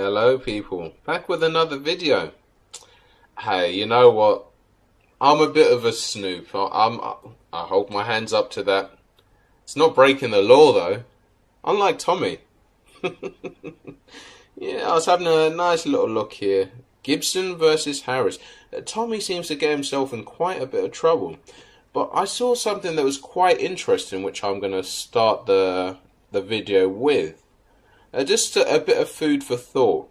Hello people, back with another video. Hey, you know what? I'm a bit of a snoop. I hold my hands up to that. It's not breaking the law though, unlike Tommy. Yeah, I was having a nice little look here. Gibson versus Harris. Tommy seems to get himself in quite a bit of trouble. But I saw something that was quite interesting, which I'm going to start the video with. Just a bit of food for thought.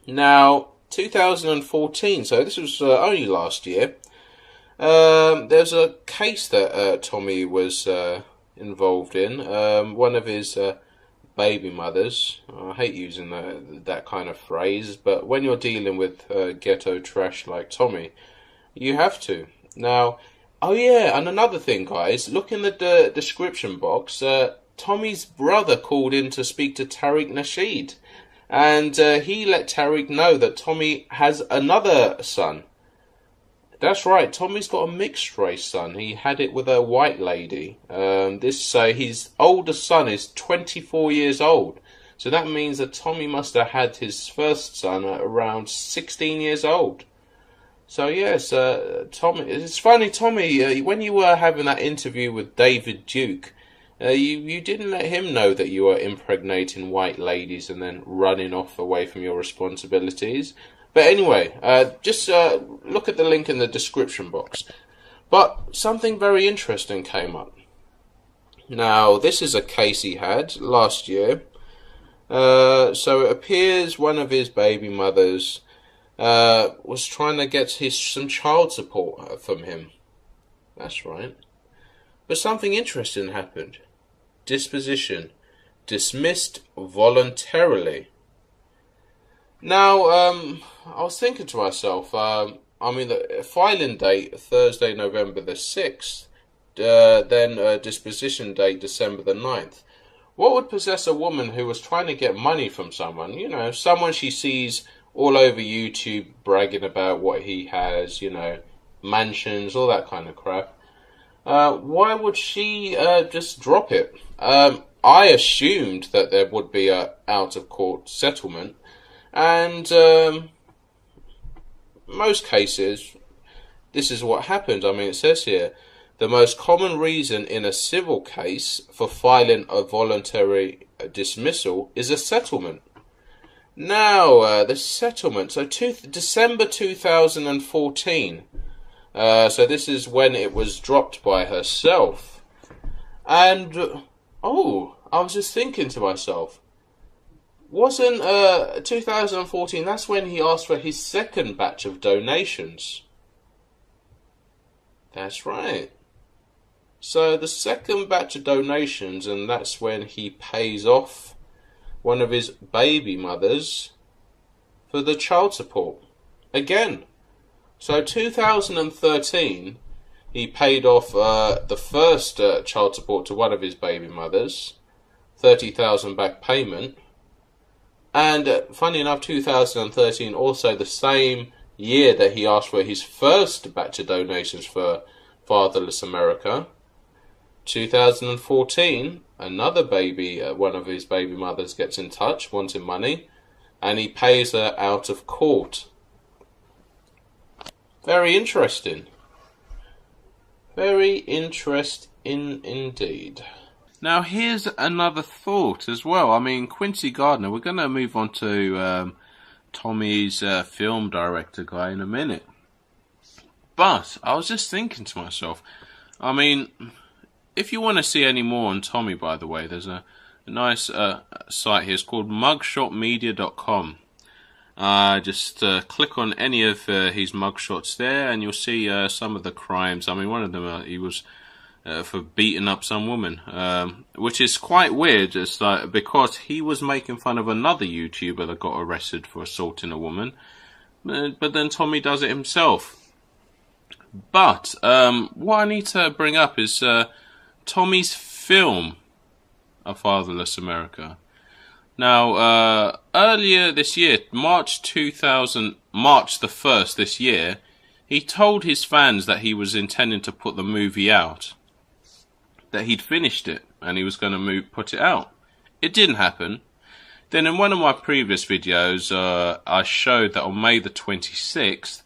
Now, 2014, so this was only last year, there's a case that Tommy was involved in. One of his baby mothers, I hate using that kind of phrase, but when you're dealing with ghetto trash like Tommy, you have to. Now, oh yeah, and another thing, guys, look in the description box. Tommy's brother called in to speak to Tariq Nasheed, and he let Tariq know that Tommy has another son. That's right, Tommy's got a mixed race son. He had it with a white lady. His older son is 24 years old, so that means that Tommy must have had his first son at around 16 years old. So yes, Tommy. It's funny, Tommy. When you were having that interview with David Duke. You didn't let him know that you were impregnating white ladies and then running off away from your responsibilities. But anyway, just look at the link in the description box. But something very interesting came up. Now, this is a case he had last year. So it appears one of his baby mothers was trying to get some child support from him. That's right. But something interesting happened. Disposition. Dismissed voluntarily. Now, I was thinking to myself, the filing date, Thursday, November the 6th, then disposition date, December the 9th. What would possess a woman who was trying to get money from someone, someone she sees all over YouTube bragging about what he has, mansions, all that kind of crap? Why would she just drop it? I assumed that there would be a out-of-court settlement, and most cases, this is what happened. It says here, the most common reason in a civil case for filing a voluntary dismissal is a settlement. Now, the settlement, so December 2014, so this is when it was dropped by herself. And, I was just thinking to myself, wasn't 2014, that's when he asked for his second batch of donations. That's right. So the second batch of donations, and that's when he pays off one of his baby mothers for the child support. Again. So 2013, he paid off the first child support to one of his baby mothers, 30,000 back payment. And funny enough, 2013, also the same year that he asked for his first batch of donations for Fatherless America. 2014, another baby, one of his baby mothers gets in touch, wanting money, and he pays her out of court. Very interesting. Very interesting indeed. Now, here's another thought as well. Quincy Gardner, we're going to move on to Tommy's film director guy in a minute. But I was just thinking to myself, if you want to see any more on Tommy, by the way, there's a nice site here. It's called mugshotmedia.com. Just click on any of his mugshots there, and you'll see some of the crimes. One of them, he was for beating up some woman, which is quite weird. It's like, because he was making fun of another YouTuber that got arrested for assaulting a woman, but then Tommy does it himself. But what I need to bring up is Tommy's film, A Fatherless America. Now, earlier this year, March the 1st this year, he told his fans that he was intending to put the movie out. That he'd finished it, and he was going to put it out. It didn't happen. Then in one of my previous videos, I showed that on May the 26th,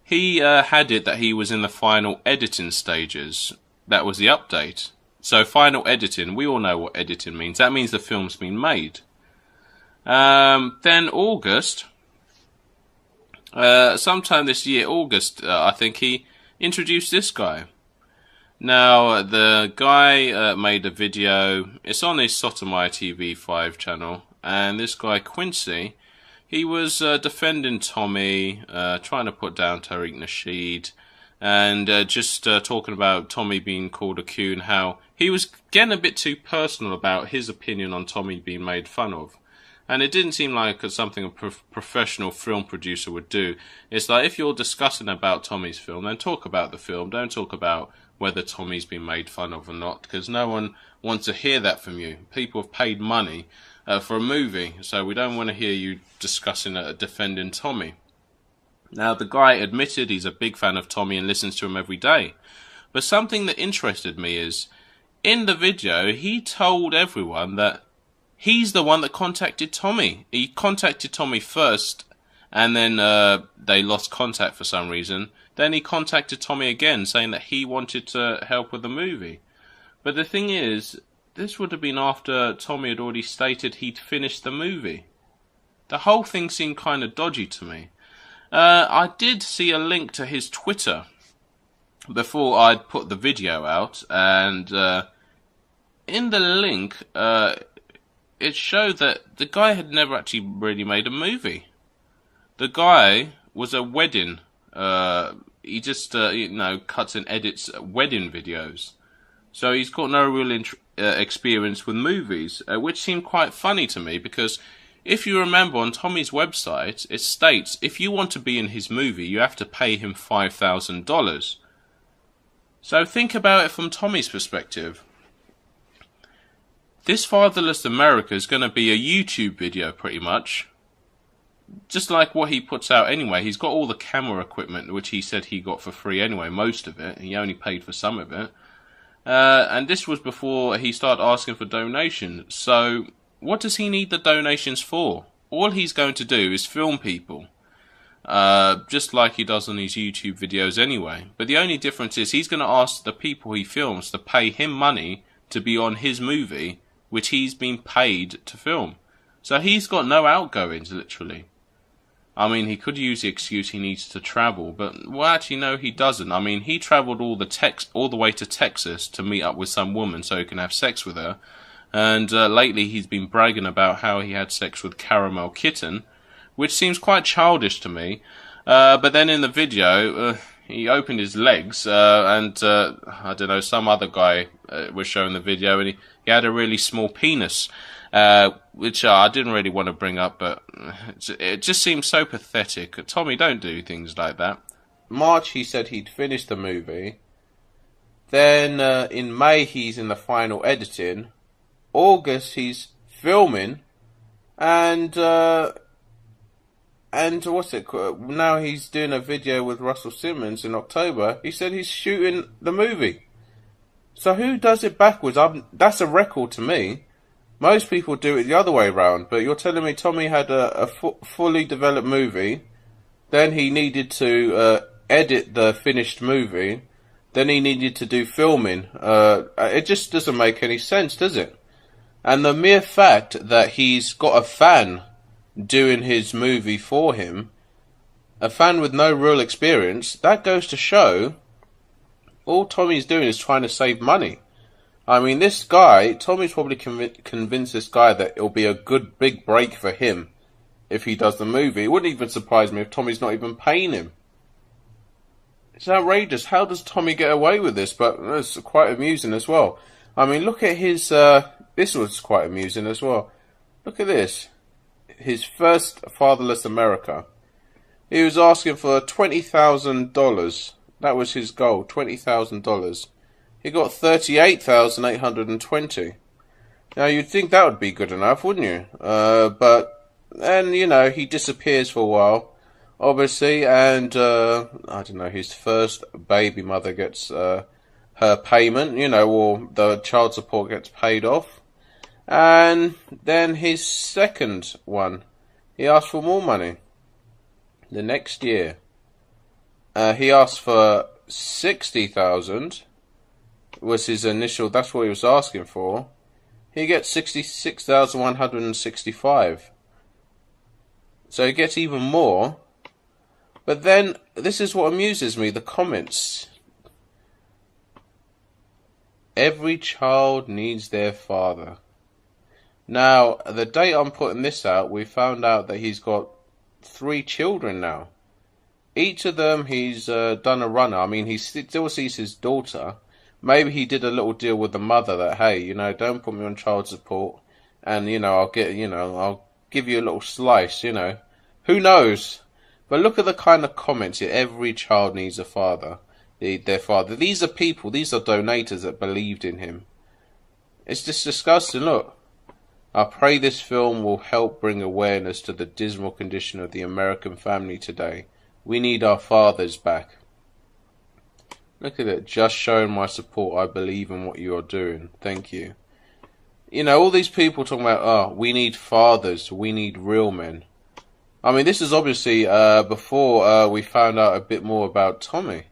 he had it that he was in the final editing stages. That was the update. So final editing, we all know what editing means. That means the film's been made. Then August, sometime this year, August, I think he introduced this guy. Now, the guy made a video. It's on his Sotomayor TV5 channel. And this guy, Quincy, he was defending Tommy, trying to put down Tariq Nasheed, and just talking about Tommy being called a coon, how he was getting a bit too personal about his opinion on Tommy being made fun of. And it didn't seem like something a professional film producer would do. It's like, if you're discussing about Tommy's film, then talk about the film. Don't talk about whether Tommy's been made fun of or not, because no one wants to hear that from you. People have paid money for a movie, so we don't want to hear you discussing defending Tommy. Now, the guy admitted he's a big fan of Tommy and listens to him every day. But something that interested me is, in the video, he told everyone that he's the one that contacted Tommy. He contacted Tommy first, and then they lost contact for some reason. Then he contacted Tommy again, saying that he wanted to help with the movie. But the thing is, this would have been after Tommy had already stated he'd finished the movie. The whole thing seemed kind of dodgy to me. I did see a link to his Twitter before I'd put the video out, and in the link, it showed that the guy had never actually really made a movie. The guy was a wedding. He just, cuts and edits wedding videos. So he's got no real experience with movies, which seemed quite funny to me, because if you remember on Tommy's website, it states if you want to be in his movie, you have to pay him $5,000. So think about it from Tommy's perspective. This Fatherless America is going to be a YouTube video pretty much. Just like what he puts out anyway. He's got all the camera equipment, which he said he got for free anyway, most of it. He only paid for some of it. And this was before he started asking for donations. So what does he need the donations for? All he's going to do is film people. Just like he does on his YouTube videos anyway. But the only difference is he's going to ask the people he films to pay him money to be on his movie, which he's been paid to film. So he's got no outgoings, literally. I mean, he could use the excuse he needs to travel, but, well, actually, no, he doesn't. I mean, he travelled all the way to Texas to meet up with some woman so he can have sex with her. And lately he's been bragging about how he had sex with Caramel Kitten, which seems quite childish to me. But then in the video, he opened his legs, and I don't know, some other guy was showing the video, and he had a really small penis. Which I didn't really want to bring up, but it just seems so pathetic. Tommy, don't do things like that. March, he said he'd finished the movie. Then in May, he's in the final editing. August, he's filming, and what's it called? Now he's doing a video with Russell Simmons in October. He said he's shooting the movie. So who does it backwards? That's a record to me. Most people do it the other way around, but you're telling me Tommy had a fully developed movie, then he needed to edit the finished movie, then he needed to do filming. It just doesn't make any sense, does it? And the mere fact that he's got a fan doing his movie for him, a fan with no real experience, that goes to show all Tommy's doing is trying to save money. I mean, this guy, Tommy's probably convinced this guy that it'll be a good big break for him if he does the movie. It wouldn't even surprise me if Tommy's not even paying him. It's outrageous. How does Tommy get away with this? But it's quite amusing as well. I mean, look at his... this was quite amusing as well. Look at this. His first Fatherless America. He was asking for $20,000. That was his goal, $20,000. He got 38,820. Now, you'd think that would be good enough, wouldn't you? But then, you know, he disappears for a while, obviously, and, I don't know, his first baby mother gets her payment, you know, or the child support gets paid off. And then his second one, he asked for more money. The next year, he asked for 60,000. Was his initial? That's what he was asking for. He gets 66,165. So he gets even more. But then, this is what amuses me, the comments. Every child needs their father. Now, the date I'm putting this out, we found out that he's got 3 children now. Each of them, he's done a runner. I mean, he still sees his daughter. Maybe he did a little deal with the mother that, hey, you know, don't put me on child support, and, you know, I'll give you a little slice, you know. Who knows? But look at the kind of comments here. Every child needs a father. Their father. These are people, these are donators that believed in him. It's just disgusting. Look. I pray this film will help bring awareness to the dismal condition of the American family today. We need our fathers back. Look at it. Just showing my support. I believe in what you are doing. Thank you. You know, all these people talking about, oh, we need fathers. We need real men. I mean, this is obviously before we found out a bit more about Tommy.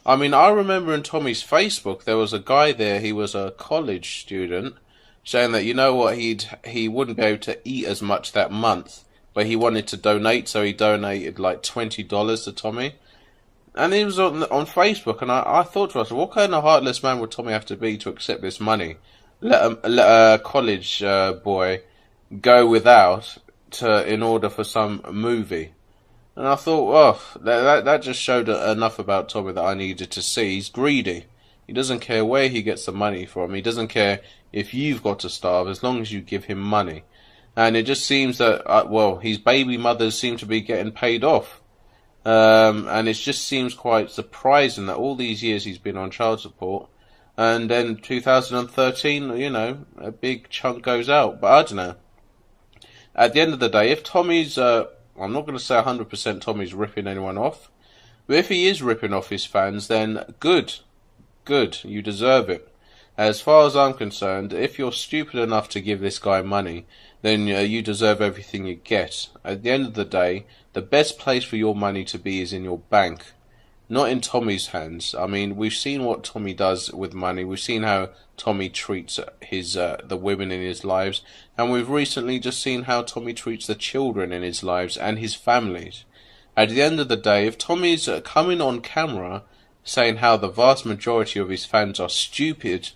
I mean, I remember in Tommy's Facebook, there was a guy there, he was a college student, saying that, you know what, he wouldn't be able to eat as much that month, but he wanted to donate, so he donated like $20 to Tommy. And he was on Facebook, and I thought to myself, what kind of heartless man would Tommy have to be to accept this money? Let a college boy go without in order for some movie. And I thought, oh, that just showed enough about Tommy that I needed to see. He's greedy. He doesn't care where he gets the money from. He doesn't care if you've got to starve, as long as you give him money. And it just seems that, well, his baby mothers seem to be getting paid off. And it just seems quite surprising that all these years he's been on child support. And then 2013, you know, a big chunk goes out. But I don't know. At the end of the day, if Tommy's... I'm not going to say 100% Tommy's ripping anyone off. But if he is ripping off his fans, then good. Good. You deserve it. As far as I'm concerned, if you're stupid enough to give this guy money, then you deserve everything you get. At the end of the day, the best place for your money to be is in your bank, not in Tommy's hands. I mean, we've seen what Tommy does with money. We've seen how Tommy treats the women in his lives, and we've recently just seen how Tommy treats the children in his lives and his families. At the end of the day, if Tommy's coming on camera saying how the vast majority of his fans are stupid,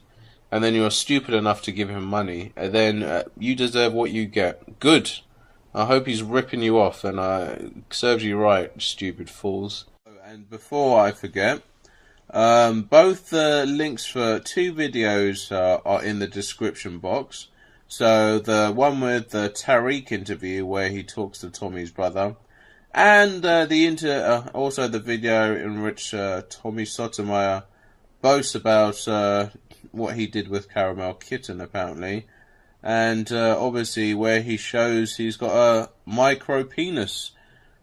and then you're stupid enough to give him money, then you deserve what you get. Good. I hope he's ripping you off, and serves you right, stupid fools. And before I forget, both links for 2 videos are in the description box. So the one with the Tariq interview where he talks to Tommy's brother, and also the video in which Tommy Sotomayor boasts about what he did with Caramel Kitten, apparently, and obviously where he shows he's got a micro penis.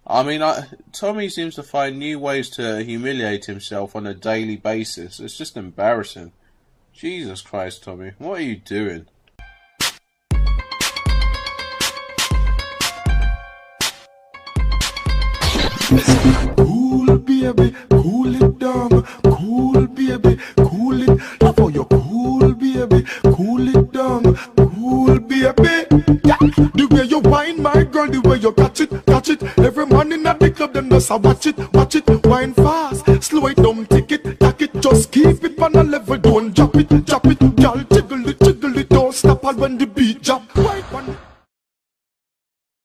I mean, Tommy seems to find new ways to humiliate himself on a daily basis. It's just embarrassing. Jesus Christ, Tommy, what are you doing? Cool baby, cool it down. Cool baby, cool it. Love how you cool baby, cool it down. Cool baby, yeah. The way you wine, my girl, the way you catch it, catch it. Every man in the club, them just watch it, watch it. Wine fast, slow it down, take it, tack it. Just keep it on a level, don't drop it, drop it. Girl, jiggle it, don't stop all when the beat drop.